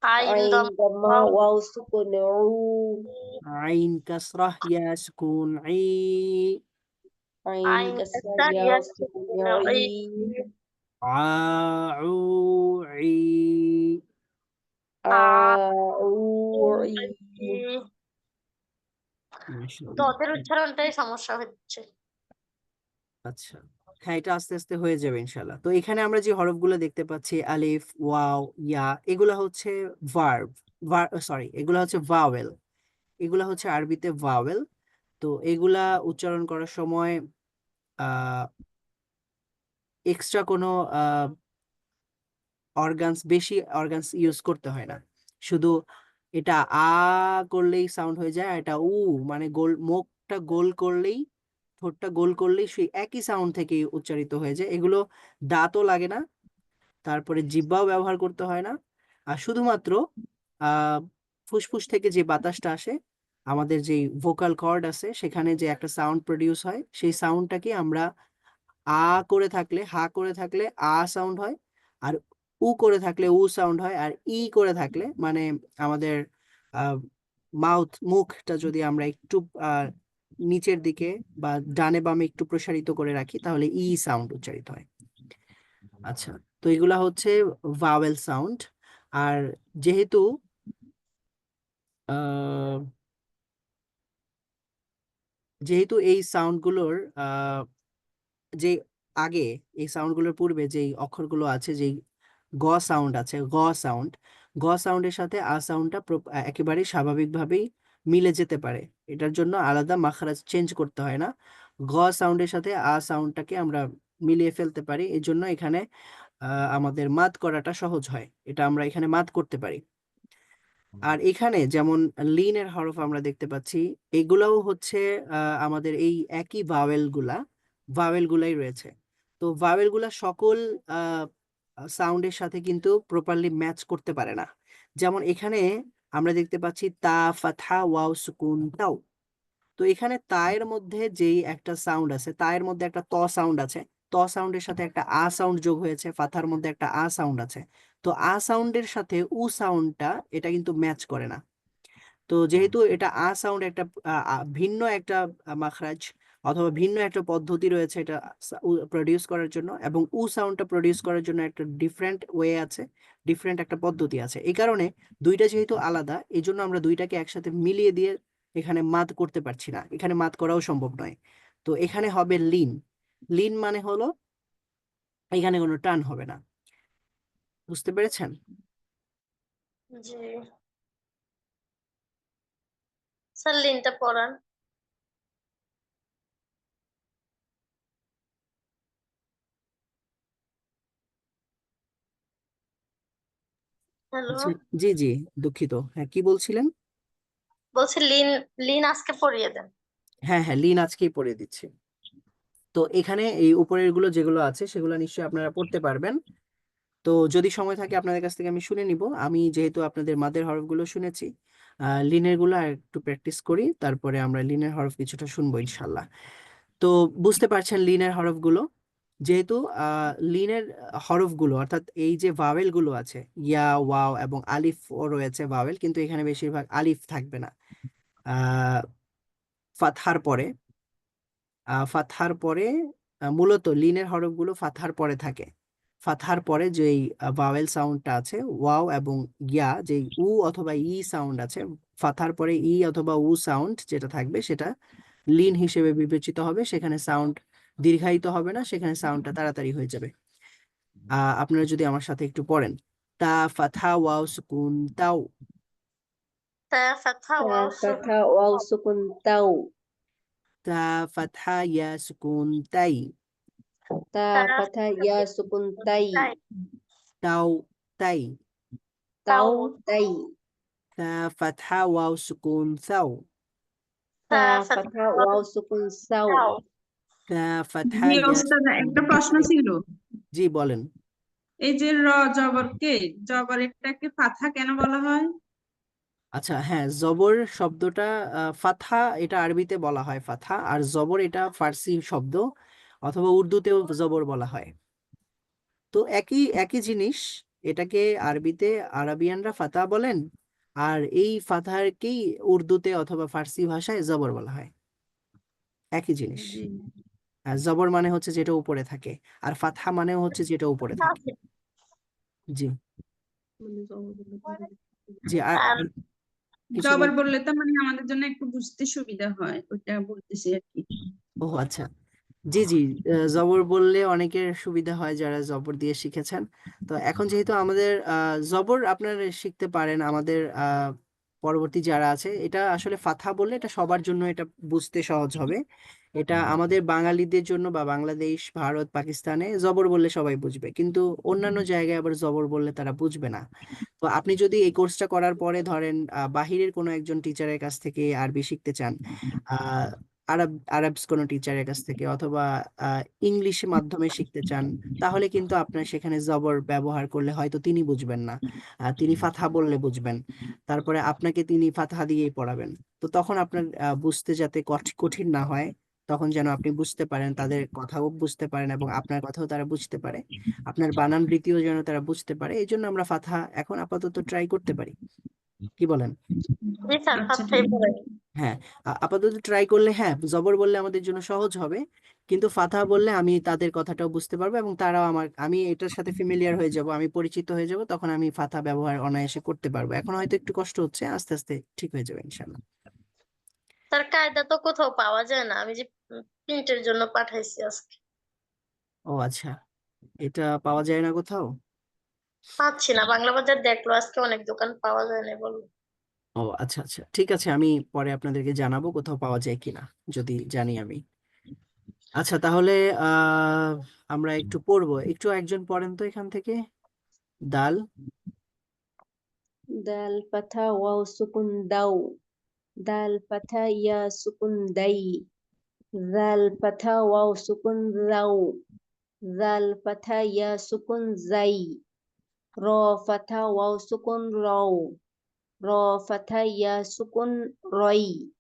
عين ضم عين ضمة واو واو سكون عو عين كسرة يا سكون عي عين عين كسرة كسر يا يا سكون سكون عي، عي عو عي عوعي মাশাআল্লাহ। দদের উচ্চারণটাই সমস্যা হচ্ছে। আচ্ছা, হ্যাঁ এটা আস্তে আস্তে হয়ে যাবে ইনশাল্লাহ। তো এখানে আমরা যে হরফগুলো দেখতে পাচ্ছি আলিফ ওয়াও ইয়া, এগুলা হচ্ছে ভার্ব, সরি এগুলা হচ্ছে ভাওয়েল, এগুলা হচ্ছে আরবিতে ভাওয়েল। তো এগুলা উচ্চারণ করার সময় আহ এক্সট্রা কোনো বেশি অর্গানস ইউজ করতে হয় না, শুধু এটা করলেই সাউন্ড হয়ে যায়, আর এটা মানে মুখটা গোল করলেই, ঠোঁটটা গোল করলেই সেই একই সাউন্ড থেকে উচ্চারিত হয়ে যায়। এগুলো দাঁতও লাগে না, তারপরে জিহ্বাও ব্যবহার করতে হয় না, আর শুধুমাত্র আহ ফুসফুস থেকে যে বাতাসটা আসে, আমাদের যে ভোকাল কর্ড আছে সেখানে যে একটা সাউন্ড প্রডিউস হয়, সেই সাউন্ডটাকে আমরা করে থাকলে, হা করে থাকলে সাউন্ড হয়, আর করে থাকলে সাউন্ড হয়, আর করে থাকলে মানে আমাদের মুখটা যদি আমরা একটু নিচের দিকে বা ডানে বামে একটু প্রসারিত করে রাখি, তাহলে সাউন্ড উচ্চারিত হয়। আচ্ছা, তো এগুলা হচ্ছে ভাওয়েল সাউন্ড। আর যেহেতু আহ যেহেতু এই সাউন্ডগুলোর যে আগে, এই সাউন্ডগুলোর পূর্বে যেই অক্ষরগুলো আছে, যেই সাউন্ড আছে, সাউন্ড, সাউন্ডের সাথে সাউন্ডটা একেবারে স্বাভাবিকভাবেই মিলে যেতে পারে, এটার জন্য আলাদা মাখরাজ চেঞ্জ করতে হয় না। সাউন্ডের সাথে সাউন্ডটাকে আমরা মিলিয়ে ফেলতে পারি, এই জন্য এখানে আমাদের মাদ করাটা সহজ হয়, এটা আমরা এখানে মাদ করতে পারি। আর এখানে যেমন লিনের হরফ আমরা দেখতে পাচ্ছি, এগুলাও হচ্ছে আমাদের এই একই ভাওয়েল গুলাই রয়েছে। তো ভাওয়েল গুলা সকল সাউন্ডের সাথে কিন্তু প্রপারলি ম্যাচ করতে পারে না। যেমন এখানে আমরা দেখতে পাচ্ছি তা ফাথা ওয়াও সুকুন তাও, তো এখানে তায়ের মধ্যে যেই একটা সাউন্ড আছে, তায়ের মধ্যে একটা ত সাউন্ড আছে, ত সাউন্ডের সাথে একটা সাউন্ড যোগ হয়েছে, ফাথার মধ্যে একটা সাউন্ড আছে। তো আ সাউন্ডের সাথে উ সাউন্ডটা এটা কিন্তু ম্যাচ করে না। তো যেহেতু এটা আ সাউন্ড একটা ভিন্ন একটা মাখরাজ অথবা ভিন্ন একটা পদ্ধতি রয়েছে এটা প্রডিউস করার জন্য, এবং উ সাউন্ডটা প্রডিউস করার জন্য একটা ডিফারেন্ট ওয়ে আছে, ডিফারেন্ট একটা পদ্ধতি আছে। এই কারণে দুইটা যেহেতু আলাদা, এই জন্য আমরা দুইটাকে একসাথে মিলিয়ে দিয়ে এখানে মাদ করতে পারছি না, এখানে মাদ করাও সম্ভব নয়। তো এখানে হবে লিন। লিন মানে হলো এখানে কোনো টান হবে না। বুঝতে পেরেছেন? জি স্যার লিনটা পড়ান। হ্যালো, আচ্ছা, জি জি, দুঃখিত। হ্যাঁ, কি বলছিলেন? বলছি লিন লিন আজকে পড়িয়ে দেন। হ্যাঁ হ্যাঁ, লিন আজকেই পড়িয়ে দিচ্ছি। তো এখানে এই উপরের গুলো যেগুলো আছে সেগুলো নিশ্চয়ই আপনারা পড়তে পারবেন। তো যদি সময় থাকে আপনাদের কাছ থেকে আমি শুনে নিব। আমি যেহেতু আপনাদের মাদের হরফগুলো শুনেছি, লিনের গুলো আর একটু প্র্যাকটিস করি, তারপরে আমরা লিনের হরফ কিছুটা শুনবো ইনশাল্লাহ। তো বুঝতে পারছেন লিনের হরফগুলো। যেহেতু লিনের হরফগুলো অর্থাৎ এই যে ভাওয়েল গুলো আছে, ইয়া, ওয়াও এবং আলিফ ও রয়েছে ভাওয়েল, কিন্তু এখানে বেশিরভাগ আলিফ থাকবে না। আহ ফাতহার পরে ফাতহার পরে মূলত লিনের হরফগুলো ফাতহার পরে থাকে। ফাতহার পরে যেই ভাওয়েল সাউন্ডটা আছে ওয়াও এবং ইয়া, যেই উ অথবা ই সাউন্ড আছে, ফাতহার পরে ই অথবা উ সাউন্ড যেটা থাকবে সেটা লিন হিসেবে বিবেচিত হবে। সেখানে সাউন্ড দীর্ঘায়িত হবে না, সেখানে সাউন্ডটা তাড়াতাড়ি হয়ে যাবে। আপনারা যদি আমার সাথে একটু পড়েন, তা ফাতহা ওয়াও সুকুন তাও, তা ফাতহা تا ওয়াও فتحة واو سكون تاو তা ফাতহা ইয়া সুকুন তাই, تا তা فتحة يا سكون تاي তাই তাও তাই, تاو تاي তা ফাতহা ওয়াও সুকুন সাও, তা تا ফাতহা فتحة واو سكون ساو তাও তা ফাতহা জি ইয়া ওস্তাদ, একটা সুকুন প্রশ্ন তাই। ছিল। জি বলেন। এই যে জবরটাকে ফাথা কেন বলা হয়? আচ্ছা, হ্যাঁ, জবর শব্দটা ফাতহা এটা আরবিতে বলা হয় ফাতহা, আর জবর এটা ফার্সি শব্দ অথবা উর্দুতেও জবর বলা হয়। তো একই একই জিনিস, এটাকে আরবিতে আরাবিয়ানরা ফাতহা বলেন, আর এই ফাতহাকেই উর্দুতে অথবা ফার্সি ভাষায় জবর বলা হয়। একই জিনিস। জি আর জবর মানে হচ্ছে যেটা উপরে থাকে, আর ফাতহা মানেও হচ্ছে যেটা উপরে থাকে। জি জি। আর আর আর কিছু জবর বল। বললে তো মানে আমাদের জন্য একটু বুঝতে সুবিধা হয়, ওইটা বলতেছি আর কি। ও আচ্ছা, জি জি। জবর বললে অনেকের সুবিধা হয় যারা জবর দিয়ে শিখেছেন। তো এখন যেহেতু আমাদের জবর আপনারা শিখতে পারেন, আমাদের পরবর্তী যারা আছে, এটা আসলে ফাতহা বললে এটা সবার জন্য এটা বুঝতে সহজ হবে। এটা আমাদের বাঙালিদের জন্য বা বাংলাদেশ, ভারত, পাকিস্তানে জবর বললে সবাই বুঝবে, কিন্তু অন্যান্য জায়গায় আবার জবর বললে তারা বুঝবে না। তো আপনি যদি এই কোর্সটা করার পরে ধরেন বাহিরের কোনো একজন টিচারের কাছ থেকে আরবি শিখতে চান, আহ আরবস কোনো টিচারের কাছ থেকে, অথবা ইংলিশ মাধ্যমে শিখতে চান, তাহলে কিন্তু আপনার সেখানে জবর ব্যবহার করলে হয়তো তিনি বুঝবেন না, তিনি ফাতহা বললে বুঝবেন। তারপরে আপনাকে তিনি ফাতহা দিয়েই পড়াবেন। তো তখন আপনার বুঝতে যাতে কঠিন না হয়, তখন যেন আপনি বুঝতে পারেন, তাদের কথাও বুঝতে পারেন এবং আপনার কথাও তারা বুঝতে পারে, আপনার বানান রীতিও যেন তারা বুঝতে পারে, এই জন্য আমরা ফাতহা এখন আপাতত ট্রাই করতে পারি। কি বলেন? জি স্যার আচ্ছা ফাতহাই ঠিক পড়াই। আছে। হ্যাঁ, আপাতত ট্রাই করলে, হ্যাঁ, জবর বললে আমাদের জন্য সহজ হবে, কিন্তু ফাতহা বললে আমি তাদের কথাটাও বুঝতে পারবো এবং তারাও আমি এটার সাথে ফ্যামিলিয়ার হয়ে যাব, আমি পরিচিত হয়ে যাব, তখন আমি ফাতহা ব্যবহার অনায়াসে করতে পারবো। এখন হয়তো একটু কষ্ট হচ্ছে, আস্তে আস্তে ঠিক হয়ে যাবে ইনশাল্লাহ। তার কায়দা তো কোথাও পাওয়া যায় না, আমি যে প্রিন্টের জন্য পাঠাইছি আজকে। ও আচ্ছা, এটা পাওয়া যায় না কোথাও? পাচ্ছি না, বাংলা বাজার দেখলো আজকে অনেক দোকান পাওয়া যায় না বললো। ও আচ্ছা আচ্ছা, ঠিক আছে, আমি পরে আপনাদেরকে জানাবো কোথাও পাওয়া যায় কিনা, যদি জানি আমি। আচ্ছা, তাহলে আহ আমরা একটু পড়বো, একটু একজন পড়েন তো এখান থেকে। দাল। دال فتحة واو سكون داو دال فتحة يا سكون داي ذال فتحة واو سكون ذاو ذال فتحة يا سكون زي را فتحة واو سكون راو را فتحة يا سكون ري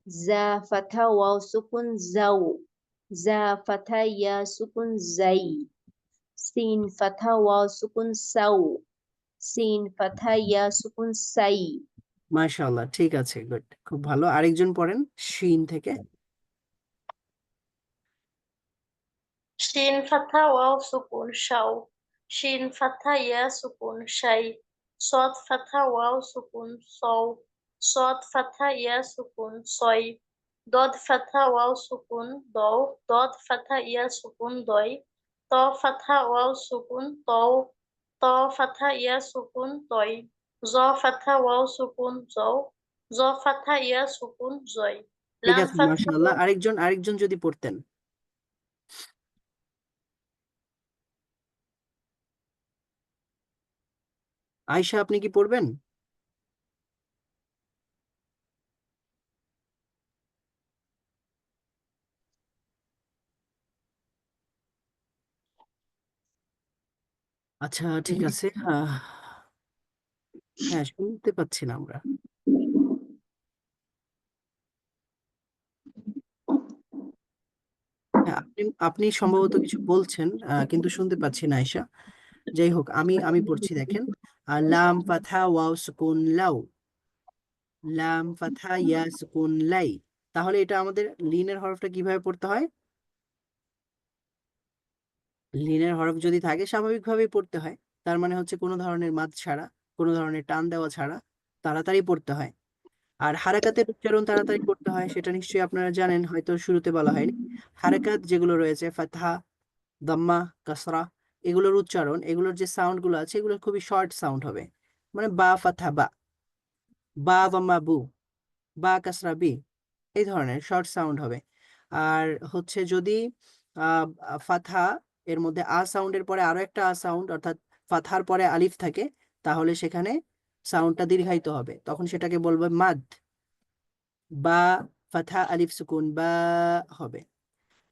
زا فتحة واو سكون زو زا فتحة يا سكون زي سين فتحة واو سكون سو সিন ফাথা ইয়া সুকুন সাই। মাশাআল্লাহ, ঠিক আছে, গুড, খুব ভালো। আরেকজন পড়েন শিন থেকে। শিন ফাথা ওয়াও সুকুন শাও, শিন ফাথা ইয়া সুকুন শাই, সদ ফাথা ওয়াও সুকুন সৌ, সদ ফাথা ইয়া সুকুন সয়, দদ ফাথা ওয়াও সুকুন দৌ, দদ ফাথা ইয়া সুকুন দয়, ত ফাথা ওয়াও সুকুন তৌ, ত ফাথা ইয়া সুকুন তয়, জ ফাথা ওয়াও সুকুন জৌ, জ ফাথা ইয়া সুকুন জয়, ঠিক লাম আছে, ফাথা মাশাআল্লাহ। আরেকজন যদি পড়তেন। আয়েশা, আপনি কি পড়বেন? আচ্ছা, ঠিক আছে। হ্যাঁ, শুনতে পাচ্ছি না আমরা। হ্যাঁ, আপনি সম্ভবত কিছু বলছেন, কিন্তু শুনতে পাচ্ছি না আয়েশা। যাই হোক, আমি পড়ছি, দেখেন। লাম ফাথা ওয়াও সুকুন লাউ, লাম ফাথা ইয়া সুকুন লাই। তাহলে এটা আমাদের লিনের হরফটা কিভাবে পড়তে হয়? লিনের হরফ যদি থাকে স্বাভাবিকভাবেই পড়তে হয়। তার মানে হচ্ছে কোনো ধরনের মাদ ছাড়া, কোনো ধরনের টান দেওয়া ছাড়া তাড়াতাড়ি পড়তে হয়। আর হারাকাতের উচ্চারণ তাড়াতাড়ি করতে হয়, সেটা নিশ্চয়ই আপনারা জানেন, হয়তো শুরুতে বলা হয়নি। হারাকাত যেগুলো রয়েছে, ফাতহা, দাম্মা, কাসরা, এগুলোর উচ্চারণ, এগুলোর যে সাউন্ড গুলো আছে, এগুলো খুবই শর্ট সাউন্ড হবে। মানে বা ফাতহা বা, বা দাম্মা বু, বা কাসরা বি, এই ধরনের শর্ট সাউন্ড হবে। আর হচ্ছে যদি আহ ফাতহা এর মধ্যে আ সাউন্ডের পরে আরো একটা আ সাউন্ড, অর্থাৎ ফাতহার পরে আলিফ থাকে, তাহলে সেখানে সাউন্ডটা দীর্ঘায়িত হবে, তখন সেটাকে বলবে মাদ। বা ফাতহা আলিফ সুকুন বা হবে।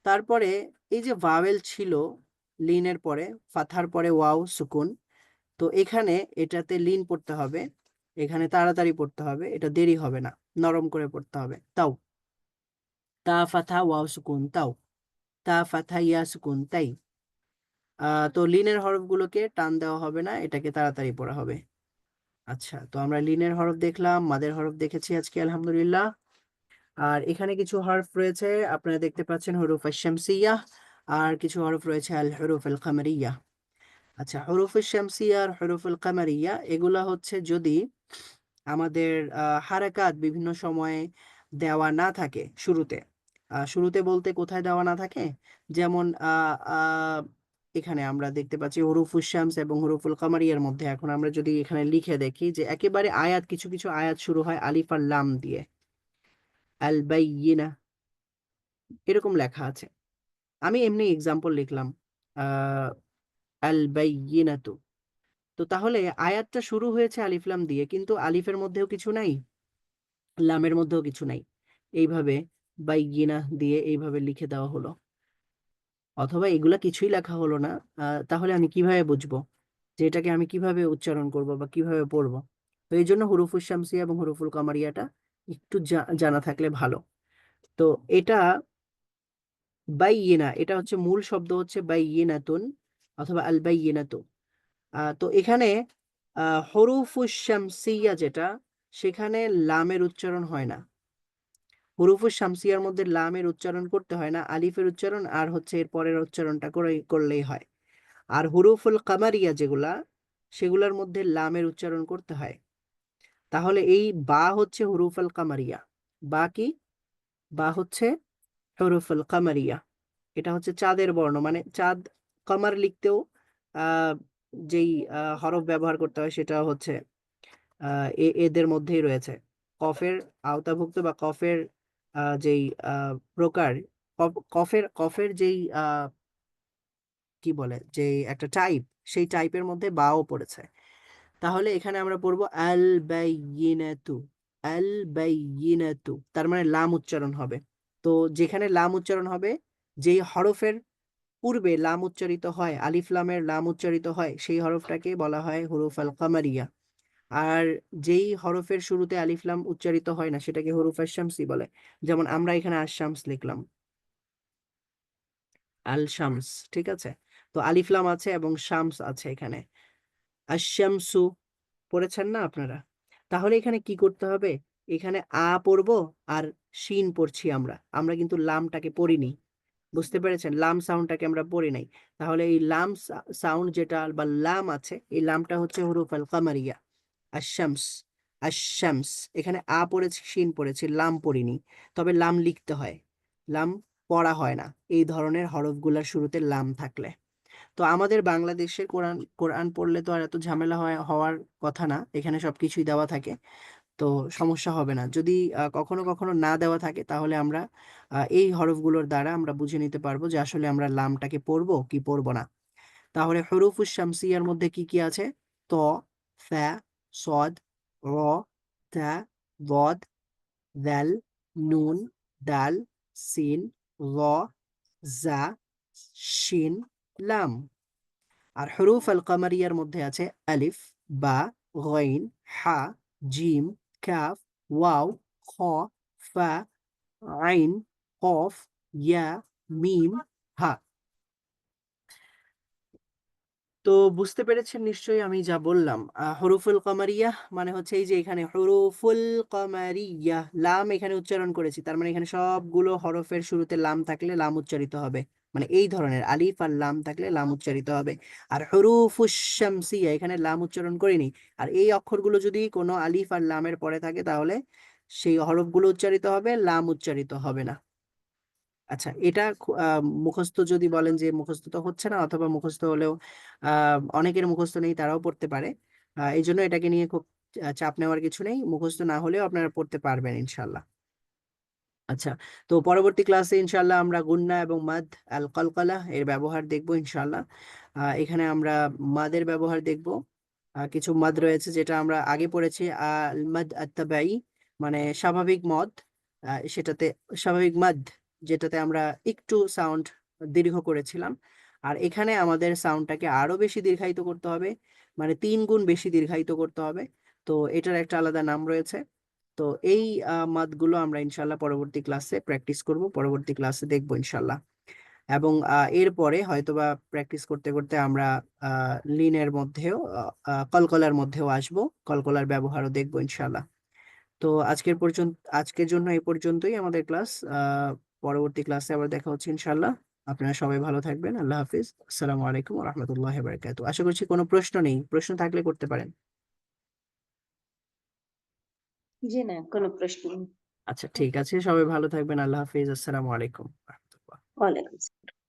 তারপরে এই যে ভাওয়েল ছিল লিনের পরে, ফাতহার পরে ওয়াও সুকুন, তো এখানে এটাতে লিন পড়তে হবে, এখানে তাড়াতাড়ি পড়তে হবে, এটা দেরি হবে না, নরম করে পড়তে হবে। তাও, তা ফাতহা ওয়াও সুকুন তাও, তা ফাতহা ইয়া সুকুন তাই। তো লিনের হরফগুলোকে টান দেওয়া হবে না, এটাকে তাড়াতাড়ি পড়া হবে। আচ্ছা, তো আমরা লিনের হরফ দেখলাম, মাদের হরফ দেখেছি আজকে, আলহামদুলিল্লাহ। আর এখানে কিছু হরফ রয়েছে, আপনারা দেখতে পাচ্ছেন, হুরুফ আশ-শামসিয়াহ, আর কিছু হরফ রয়েছে আল হুরুফ আল কামারিয়া। আচ্ছা, হুরুফ আশ-শামসিয়া আর হুরুফ আল কামারিয়া, এগুলা হচ্ছে যদি আমাদের হারাকাত বিভিন্ন সময়ে দেওয়া না থাকে শুরুতে। শুরুতে বলতে কোথায় দেওয়া না থাকে? যেমন এখানে আমরা দেখতে পাচ্ছি হুরুফুশ শামস এবং হুরুফুল কামারিয়ার মধ্যে, এখন আমরা যদি এখানে লিখে দেখি যে একেবারে আয়াত, কিছু কিছু আয়াত শুরু হয় আলিফ আর লাম দিয়ে, আল বাইয়িনা, এরকম লেখা আছে। আমি এমনি এক্সাম্পল লিখলাম, আহ আল বাইয়িনাতু। তো তাহলে আয়াতটা শুরু হয়েছে আলিফ লাম দিয়ে, কিন্তু আলিফের মধ্যেও কিছু নাই, লামের মধ্যেও কিছু নাই, এইভাবে বাইয়িনা দিয়ে এইভাবে লিখে দেওয়া হলো। অথবা এগুলা কিছুই লেখা হলো না, তাহলে আমি কিভাবে বুঝবো যে এটাকে আমি কিভাবে উচ্চারণ করব বা কিভাবে পড়বো? তো এই জন্য হুরুফুশ শামসিয়া এবং হুরুফুল কামারিয়াটা একটু জানা থাকলে ভালো। তো এটা বাইয়িনা, এটা হচ্ছে মূল শব্দ হচ্ছে বাইয়িনাতুন অথবা আল বাইয়িনাতু। তো এখানে হরুফুশ শামসিয়া যেটা, সেখানে লামের উচ্চারণ হয় না। হুরুফুশ শামসিয়ার মধ্যে লামের উচ্চারণ করতে হয় না, আলিফের উচ্চারণ আর হচ্ছে এর পরের উচ্চারণটা করলেই হয়। আর হুরুফুল কামারিয়া যেগুলা, সেগুলোর মধ্যে লামের উচ্চারণ করতে হয়। তাহলে এই বা হচ্ছে হুরুফুল কামারিয়া। বা কি? বা হচ্ছে হুরুফুল কামারিয়া। এটা হচ্ছে চাঁদের বর্ণ, মানে চাঁদ, কমার লিখতেও আহ যেই হরফ ব্যবহার করতে হয় সেটা হচ্ছে এদের মধ্যেই রয়েছে। কফের আওতাভুক্ত বা কফের যেই প্রকার, কফের কফের যেই কি বলে, যে একটা টাইপ, সেই টাইপের মধ্যে বাও পড়েছে। তাহলে এখানে আমরা পড়বো আল বাইয়িনাতু, আল বাইয়িনাতু, তার মানে লাম উচ্চারণ হবে। তো যেখানে লাম উচ্চারণ হবে, যেই হরফের পূর্বে লাম উচ্চারিত হয়, আলিফ লামের লাম উচ্চারিত হয়, সেই হরফটাকে বলা হয় হুরুফ আল কামারিয়া। আর যেই হরফের শুরুতে আলিফ লাম উচ্চারিত হয় না, সেটাকে হুরুফ আশ-শামসি বলে। যেমন আমরা এখানে আশ-শামস লিখলাম, আল শামস, ঠিক আছে? তো আলিফ লাম আছে এবং শামস আছে এখানে। আশ-শামসু, পড়েছেন না আপনারা? তাহলে এখানে কি করতে হবে? এখানে আ পড়বো আর শিন পড়ছি আমরা। আমরা কিন্তু লামটাকে পড়িনি। বুঝতে পেরেছেন? লাম সাউন্ডটাকে আমরা পড়ি নাই। তাহলে এই লাম সাউন্ড যেটা বা লাম আছে, এই লামটা হচ্ছে হুরুফ আল কামারিয়া। আশ-শামস, আশ-শামস। এখানে আ পড়েছি, শিন পড়েছি, লাম পড়িনি। তবে লাম লিখতে হয়। লাম পড়া হয় না। এই ধরনের হরফগুলার শুরুতে লাম থাকলে। তো আমাদের বাংলাদেশের কোরআন পড়লে তো আর এত ঝামেলা হওয়ার কথা না। এখানে সবকিছুই দেওয়া থাকে। তো সমস্যা হবে না। যদি কখনো কখনো না দেওয়া থাকে তাহলে আমরা এই হরফগুলোর দ্বারা আমরা বুঝে নিতে পারবো যে আসলে আমরা লামটাকে পড়বো কি পড়বো না। তাহলে হুরুফুস শামসিয়ার মধ্যে কি কি আছে? ত, ফা, সদ, র, তা, দদ, দাল, নুন, দাল, সিন, র, জা, শিন, লাম। আর হুরুফ আল কামারিয়ার মধ্যে আছে আলিফ, বা, গইন, হা, জিম, কাফ, ওয়াও, খ, ফা, আইন, কফ, ইয়া, মিম, হা। তো বুঝতে পেরেছেন নিশ্চয়ই আমি যা বললাম। হরুফুল কামারিয়া মানে হচ্ছে এই যে এখানে হরুফুল কামারিয়া, লাম এখানে উচ্চারণ করেছি, তার মানে এখানে সবগুলো হরফের শুরুতে লাম থাকলে লাম উচ্চারিত হবে। মানে এই ধরনের আলিফ আর লাম থাকলে লাম উচ্চারিত হবে। আর হরুফুস শামসিয়া, এখানে লাম উচ্চারণ করিনি। আর এই অক্ষরগুলো যদি কোনো আলিফ আর লামের পরে থাকে তাহলে সেই হরফগুলো উচ্চারিত হবে, লাম উচ্চারিত হবে না। আচ্ছা, এটা মুখস্থ যদি বলেন যে মুখস্থ তো হচ্ছে না, অথবা মুখস্থ হলেও অনেকের মুখস্থ নেই, তারাও পড়তে পারে। এই জন্য এটাকে নিয়ে খুব চাপ নেওয়ার কিছু নেই। মুখস্থ না হলেও আপনারা পড়তে পারবেন ইনশাল্লাহ। আচ্ছা, তো পরবর্তী ক্লাসে ইনশাল্লাহ আমরা গুন্না এবং মাদ আল কলকলা এর ব্যবহার দেখব ইনশাল্লাহ। এখানে আমরা মাদের ব্যবহার দেখব। কিছু মাদ রয়েছে যেটা আমরা আগে পড়েছি, আল মাদ আত্তাবাই মানে স্বাভাবিক মদ। সেটাতে স্বাভাবিক মাদ যেটাতে আমরা একটু সাউন্ড দীর্ঘ করেছিলাম। আর এখানে আমাদের সাউন্ডটাকে আরো বেশি দীর্ঘায়িত করতে হবে, মানে 3 গুণ বেশি দীর্ঘায়িত করতে হবে। তো এটার একটা আলাদা নাম রয়েছে। তো এই মাদগুলো আমরা ইনশাল্লাহ পরবর্তী ক্লাসে প্র্যাকটিস করব, পরবর্তী ক্লাসে দেখবো ইনশাল্লাহ। এবং এরপরে হয়তোবা প্র্যাকটিস করতে করতে আমরা লিনের মধ্যেও কলকলার মধ্যেও আসব, কলকলার ব্যবহারও দেখবো ইনশাল্লাহ। তো আজকের জন্য এই পর্যন্তই আমাদের ক্লাস। পরবর্তী ক্লাসে আবার দেখা হচ্ছে ইনশাল্লাহ। আপনারা সবাই ভালো থাকবেন। আল্লাহ হাফিজ। আসসালামু আলাইকুম ওয়া রাহমাতুল্লাহি ওয়া বারাকাতুহু। আশা করছি কোনো প্রশ্ন নেই, প্রশ্ন থাকলে করতে পারেন। জি না, কোনো প্রশ্ন নেই। আচ্ছা, ঠিক আছে, সবাই ভালো থাকবেন। আল্লাহ হাফিজ। আসসালামু আলাইকুম। ওয়ালাইকুম আসসালাম।